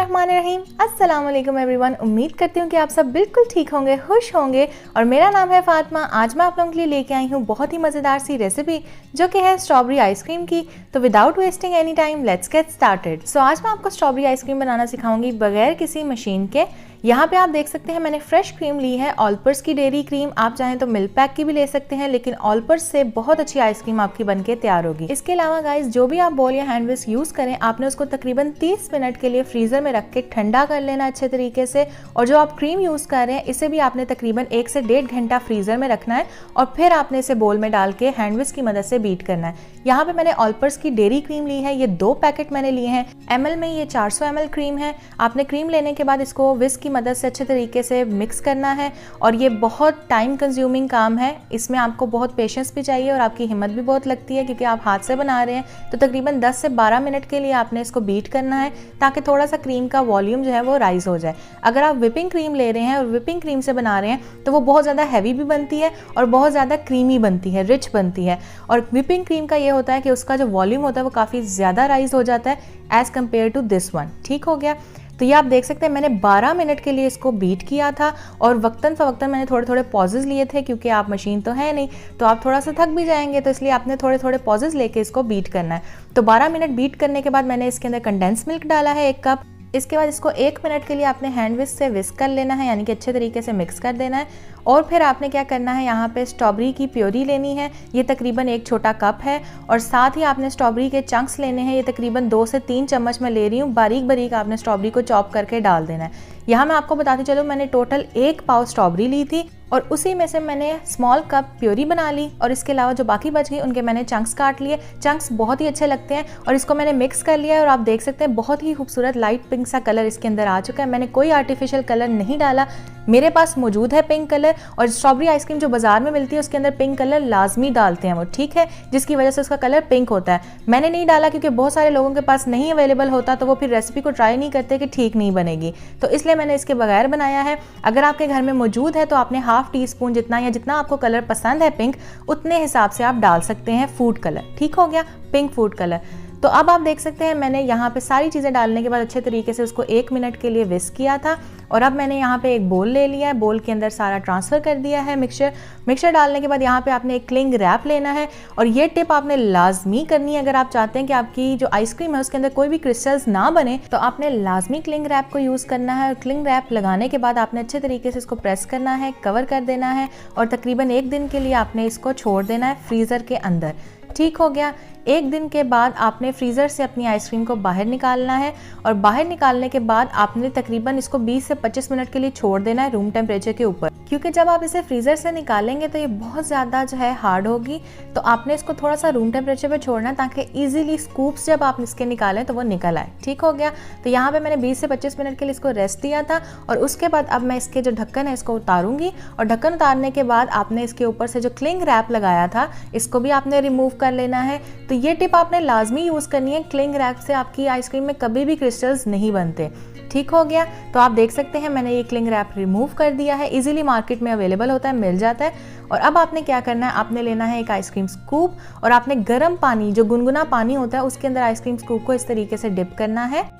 बिस्मिल्लाहिर्रहमानिर्रहीम। अस्सलाम वालेकुम एवरीवन। उम्मीद करती हूँ कि आप सब बिल्कुल ठीक होंगे, खुश होंगे। और मेरा नाम है फातिमा। आज मैं आप लोगों के लिए लेके आई हूँ बहुत ही मज़ेदार सी रेसिपी जो कि है स्ट्रॉबेरी आइसक्रीम की। तो without wasting any time let's get started. So आज मैं आपको स्ट्रॉबेरी आइसक्रीम बनाना सिखाऊंगी बगैर किसी मशीन के। यहाँ पे आप देख सकते हैं मैंने फ्रेश क्रीम ली है, ऑलपर्स की डेयरी क्रीम। आप चाहें तो मिल्क पैक की भी ले सकते हैं, लेकिन ऑलपर्स से बहुत अच्छी आइसक्रीम आपकी बनके तैयार होगी। इसके अलावा गाइस, जो भी आप बोल या हैंड विस्क यूज करें, आपने उसको तकरीबन 30 मिनट के लिए फ्रीजर में रख के ठंडा कर लेना अच्छे तरीके से। और जो आप क्रीम यूज कर रहे हैं, इसे भी आपने तकरीबन 1 से 1.5 घंटा फ्रीजर में रखना है और फिर आपने इसे बोल में डाल के हैंड विस्क की मदद से बीट करना है। यहाँ पे मैंने ऑलपर्स की डेयरी क्रीम ली है, ये 2 पैकेट मैंने लिए हैं। ml में ये 400 ml क्रीम है। आपने क्रीम लेने के बाद इसको विस्क की मदद से अच्छे तरीके से मिक्स करना है और ये बहुत टाइम कंज्यूमिंग काम है। इसमें आपको बहुत पेशेंस भी चाहिए और आपकी हिम्मत भी बहुत लगती है, क्योंकि आप हाथ से बना रहे हैं। तो तकरीबन 10 से 12 मिनट के लिए आपने इसको बीट करना है ताकि थोड़ा सा क्रीम का वॉल्यूम जो है वो राइज हो जाए। अगर आप विपिंग क्रीम ले रहे हैं और विपिंग क्रीम से बना रहे हैं तो वो बहुत ज़्यादा हैवी भी बनती है और बहुत ज़्यादा क्रीमी बनती है, रिच बनती है। और विपिंग क्रीम का ये होता है कि उसका जो वॉल्यूम होता है वो काफ़ी ज़्यादा राइज हो जाता है as compare to this one. ठीक हो गया। तो ये आप देख सकते हैं मैंने 12 मिनट के लिए इसको बीट किया था और वक्तन फ़वक्तन मैंने थोड़े थोड़े पॉजेज़ लिए थे, क्योंकि आप मशीन तो है नहीं तो आप थोड़ा सा थक भी जाएंगे, तो इसलिए आपने थोड़े थोड़े पॉजेज़ लेके इसको बीट करना है। तो 12 मिनट बीट करने के बाद मैंने इसके अंदर कंडेंस मिल्क डाला है 1 कप। इसके बाद इसको 1 मिनट के लिए आपने हैंड विस्क से विस्क कर लेना है, यानी कि अच्छे तरीके से मिक्स कर देना है। और फिर आपने क्या करना है, यहाँ पे स्ट्रॉबेरी की प्योरी लेनी है, ये तकरीबन 1 छोटा कप है। और साथ ही आपने स्ट्रॉबेरी के चंक्स लेने हैं, ये तकरीबन 2 से 3 चम्मच मैं ले रही हूँ। बारीक बारीक आपने स्ट्रॉबेरी को चॉप करके डाल देना है। यहाँ मैं आपको बताती चलूँ, मैंने टोटल 1 पाव स्ट्रॉबेरी ली थी और उसी में से मैंने स्मॉल कप प्योरी बना ली और इसके अलावा जो बाकी बच गई उनके मैंने चंक्स काट लिए। चंक्स बहुत ही अच्छे लगते हैं और इसको मैंने मिक्स कर लिया है और आप देख सकते हैं बहुत ही खूबसूरत लाइट पिंक सा कलर इसके अंदर आ चुका है। मैंने कोई आर्टिफिशियल कलर नहीं डाला, मेरे पास मौजूद है पिंक कलर। और स्ट्रॉबेरी आइसक्रीम जो बाजार में मिलती है उसके अंदर पिंक कलर लाजमी डालते हैं वो, ठीक है, जिसकी वजह से उसका कलर पिंक होता है। मैंने नहीं डाला क्योंकि बहुत सारे लोगों के पास नहीं अवेलेबल होता, तो वो फिर रेसिपी को ट्राई नहीं करते कि ठीक नहीं बनेगी, तो इसलिए मैंने इसके बगैर बनाया है। अगर आपके घर में मौजूद है तो आपने ½ टीस्पून जितना या जितना आपको कलर पसंद है पिंक, उतने हिसाब से आप डाल सकते हैं फूड कलर। ठीक हो गया, पिंक फूड कलर। तो अब आप देख सकते हैं मैंने यहाँ पे सारी चीज़ें डालने के बाद अच्छे तरीके से उसको 1 मिनट के लिए विस्क किया था। और अब मैंने यहाँ पे एक बोल ले लिया है, बोल के अंदर सारा ट्रांसफ़र कर दिया है मिक्सचर डालने के बाद यहाँ पे आपने एक क्लिंग रैप लेना है। और ये टिप आपने लाजमी करनी है, अगर आप चाहते हैं कि आपकी जो आइसक्रीम है उसके अंदर कोई भी क्रिस्टल्स ना बने, तो आपने लाजमी क्लिंग रैप को यूज़ करना है। और क्लिंग रैप लगाने के बाद आपने अच्छे तरीके से इसको प्रेस करना है, कवर कर देना है और तकरीबन 1 दिन के लिए आपने इसको छोड़ देना है फ्रीज़र के अंदर। ठीक हो गया। 1 दिन के बाद आपने फ्रीज़र से अपनी आइसक्रीम को बाहर निकालना है और बाहर निकालने के बाद आपने तकरीबन इसको 20 से 25 मिनट के लिए छोड़ देना है रूम टेम्परेचर के ऊपर, क्योंकि जब आप इसे फ्रीज़र से निकालेंगे तो ये बहुत ज़्यादा जो है हार्ड होगी। तो आपने इसको थोड़ा सा रूम टेम्परेचर पे छोड़ना है ताकि ईजिली स्कूप्स जब आप इसके निकालें तो वो निकल आए। ठीक हो गया। तो यहाँ पे मैंने 20 से 25 मिनट के लिए इसको रेस्ट दिया था और उसके बाद अब मैं इसके जो ढक्कन है इसको उतारूंगी। और ढक्कन उतारने के बाद आपने इसके ऊपर से जो क्लिंग रैप लगाया था इसको भी आपने रिमूव कर लेना है। तो ये टिप आपने लाजमी यूज़ करनी है, क्लिंग रैप से आपकी आइसक्रीम में कभी भी क्रिस्टल्स नहीं बनते। ठीक हो गया। तो आप देख सकते हैं मैंने ये क्लिंग रैप रिमूव कर दिया है, इजीली मार्केट में अवेलेबल होता है, मिल जाता है। और अब आपने क्या करना है, आपने लेना है एक आइसक्रीम स्कूप और आपने गर्म पानी, जो गुनगुना पानी होता है, उसके अंदर आइसक्रीम स्कूप को इस तरीके से डिप करना है।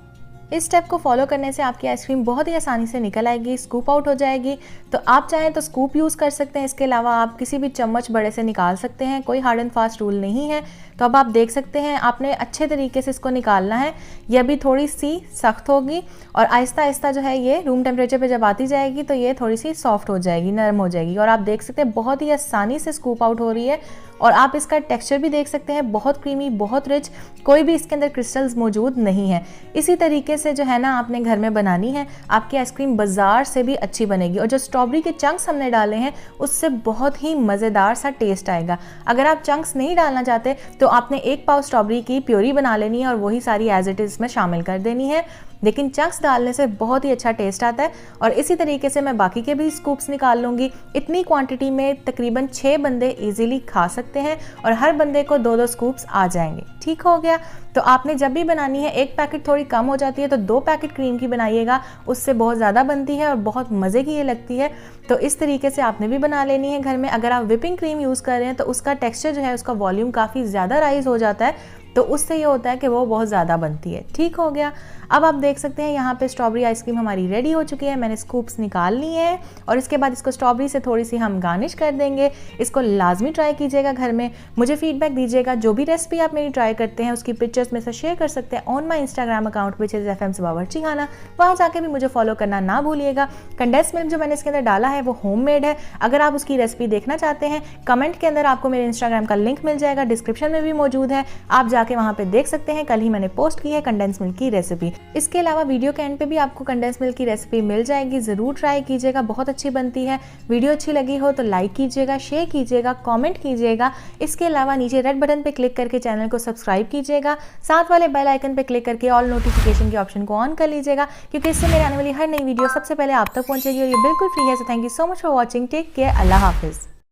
इस स्टेप को फॉलो करने से आपकी आइसक्रीम बहुत ही आसानी से निकल आएगी, स्कूप आउट हो जाएगी। तो आप चाहें तो स्कूप यूज़ कर सकते हैं, इसके अलावा आप किसी भी चम्मच बड़े से निकाल सकते हैं, कोई हार्ड एंड फास्ट रूल नहीं है। तो अब आप देख सकते हैं आपने अच्छे तरीके से इसको निकालना है। ये अभी थोड़ी सी सख्त होगी और आहिस्ता आहिस्ता जो है ये रूम टेम्परेचर पे जब आती जाएगी तो ये थोड़ी सी सॉफ्ट हो जाएगी, नरम हो जाएगी। और आप देख सकते हैं बहुत ही आसानी से स्कूप आउट हो रही है। और आप इसका टेक्सचर भी देख सकते हैं, बहुत क्रीमी, बहुत रिच, कोई भी इसके अंदर क्रिस्टल्स मौजूद नहीं है। इसी तरीके से जो है ना आपने घर में बनानी है, आपकी आइसक्रीम बाजार से भी अच्छी बनेगी। और जो स्ट्रॉबेरी के चंक्स हमने डाले हैं उससे बहुत ही मज़ेदार सा टेस्ट आएगा। अगर आप चंक्स नहीं डालना चाहते तो आपने 1 पाव स्ट्रॉबेरी की प्योरी बना लेनी है और वही सारी एज इट इज़ में शामिल कर देनी है, लेकिन चंक्स डालने से बहुत ही अच्छा टेस्ट आता है। और इसी तरीके से मैं बाकी के भी स्कूप्स निकाल लूँगी। इतनी क्वांटिटी में तकरीबन 6 बंदे इजीली खा सकते हैं और हर बंदे को 2-2 स्कूप्स आ जाएंगे। ठीक हो गया। तो आपने जब भी बनानी है, 1 पैकेट थोड़ी कम हो जाती है तो 2 पैकेट क्रीम की बनाइएगा, उससे बहुत ज़्यादा बनती है और बहुत मज़े की ये लगती है। तो इस तरीके से आपने भी बना लेनी है घर में। अगर आप विपिंग क्रीम यूज़ कर रहे हैं तो उसका टेक्सचर जो है, उसका वॉल्यूम काफ़ी ज़्यादा राइज हो जाता है, तो उससे ये होता है कि वो बहुत ज़्यादा बनती है। ठीक हो गया। अब आप देख सकते हैं यहाँ पे स्ट्रॉबेरी आइसक्रीम हमारी रेडी हो चुकी है। मैंने स्कूप्स निकाल लिए हैं और इसके बाद इसको स्ट्रॉबेरी से थोड़ी सी हम गार्निश कर देंगे। इसको लाजमी ट्राई कीजिएगा घर में, मुझे फीडबैक दीजिएगा। जो भी रेसिपी आप मेरी ट्राई करते हैं उसकी पिक्चर्स में से शेयर कर सकते हैं on my Instagram account which is FM से बावर्ची खाना। वहाँ जाके भी मुझे फॉलो करना ना भूलिएगा। कंडेंस मिल्क जो मैंने इसके अंदर डाला है वो होममेड है। अगर आप उसकी रेसिपी देखना चाहते हैं, कमेंट के अंदर आपको मेरे इंस्टाग्राम का लिंक मिल जाएगा, डिस्क्रिप्शन में भी मौजूद है, आप जाके वहाँ पे देख सकते हैं। कल ही मैंने पोस्ट की है कंडेंस मिल्क की रेसिपी। इसके अलावा वीडियो के एंड पे भी आपको कंडेंस मिल्क की रेसिपी मिल जाएगी, ज़रूर ट्राई कीजिएगा, बहुत अच्छी बनती है। वीडियो अच्छी लगी हो तो लाइक कीजिएगा, शेयर कीजिएगा, कमेंट कीजिएगा। इसके अलावा नीचे रेड बटन पे क्लिक करके चैनल को सब्सक्राइब कीजिएगा, साथ वाले बेल आइकन पे क्लिक करके ऑल नोटिफिकेशन के ऑप्शन को ऑन कर लीजिएगा, क्योंकि इससे मेरे आने वाली हर नई वीडियो सबसे पहले आप तक पहुंचेगी और ये बिल्कुल फ्री है। So thank you so much for watching, take care, अल्लाह हाफिज़।